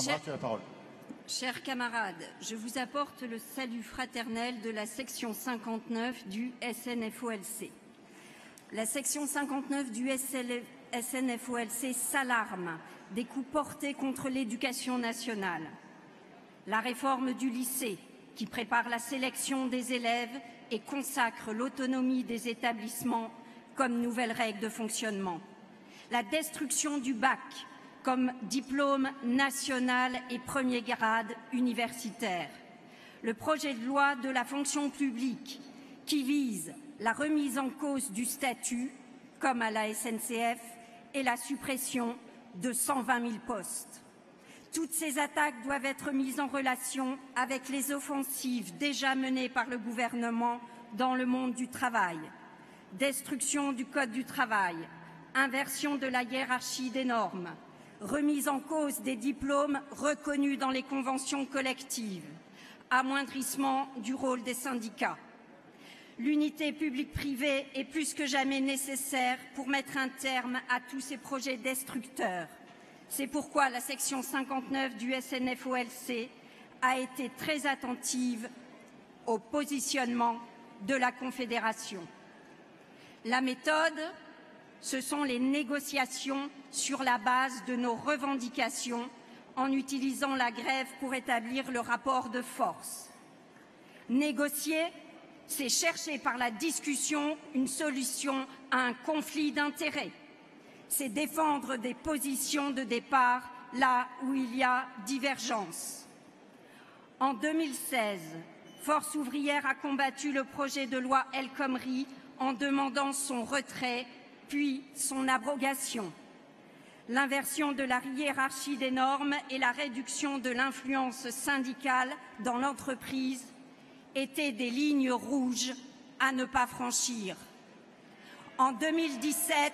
Sambra, tu as la parole. Chers camarades, je vous apporte le salut fraternel de la section 59 du SNFOLC. La section 59 du SNFOLC s'alarme des coups portés contre l'éducation nationale. La réforme du lycée, qui prépare la sélection des élèves et consacre l'autonomie des établissements comme nouvelle règle de fonctionnement. La destruction du bac comme diplôme national et premier grade universitaire. Le projet de loi de la fonction publique qui vise la remise en cause du statut, comme à la SNCF, et la suppression de 120 000 postes. Toutes ces attaques doivent être mises en relation avec les offensives déjà menées par le gouvernement dans le monde du travail. Destruction du Code du travail, inversion de la hiérarchie des normes, remise en cause des diplômes reconnus dans les conventions collectives, amoindrissement du rôle des syndicats. L'unité publique-privée est plus que jamais nécessaire pour mettre un terme à tous ces projets destructeurs. C'est pourquoi la section 59 du SNFOLC a été très attentive au positionnement de la Confédération. La méthode, ce sont les négociations sur la base de nos revendications en utilisant la grève pour établir le rapport de force. Négocier, c'est chercher par la discussion une solution à un conflit d'intérêts. C'est défendre des positions de départ là où il y a divergence. En 2016, Force ouvrière a combattu le projet de loi El Khomri en demandant son retrait puis son abrogation. L'inversion de la hiérarchie des normes et la réduction de l'influence syndicale dans l'entreprise étaient des lignes rouges à ne pas franchir. En 2017,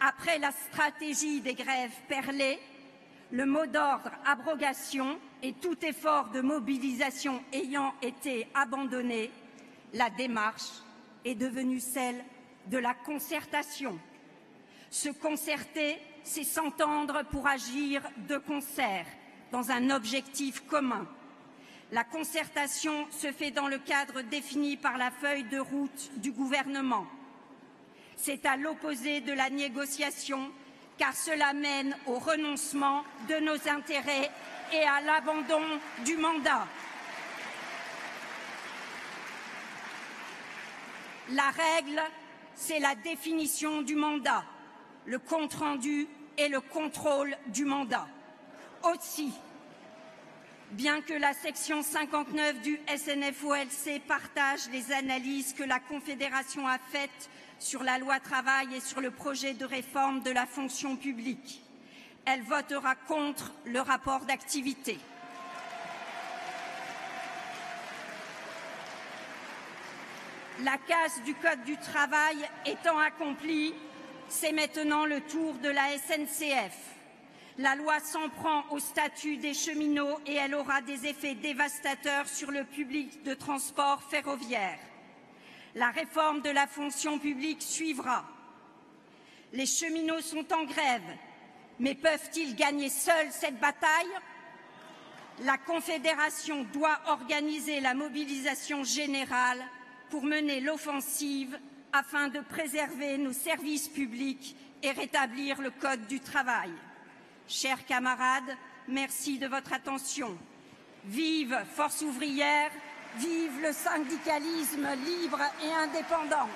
après la stratégie des grèves perlées, le mot d'ordre abrogation et tout effort de mobilisation ayant été abandonné, la démarche est devenue celle de la concertation. Se concerter, c'est s'entendre pour agir de concert, dans un objectif commun. La concertation se fait dans le cadre défini par la feuille de route du gouvernement. C'est à l'opposé de la négociation, car cela mène au renoncement de nos intérêts et à l'abandon du mandat. La règle, c'est la définition du mandat, le compte-rendu et le contrôle du mandat. Aussi, bien que la section 59 du SNFOLC partage les analyses que la Confédération a faites sur la loi travail et sur le projet de réforme de la fonction publique, elle votera contre le rapport d'activité. La casse du Code du travail étant accomplie, c'est maintenant le tour de la SNCF. La loi s'en prend au statut des cheminots et elle aura des effets dévastateurs sur le public de transport ferroviaire. La réforme de la fonction publique suivra. Les cheminots sont en grève, mais peuvent-ils gagner seuls cette bataille? La Confédération doit organiser la mobilisation générale pour mener l'offensive afin de préserver nos services publics et rétablir le Code du travail. Chers camarades, merci de votre attention. Vive Force ouvrière, vive le syndicalisme libre et indépendant.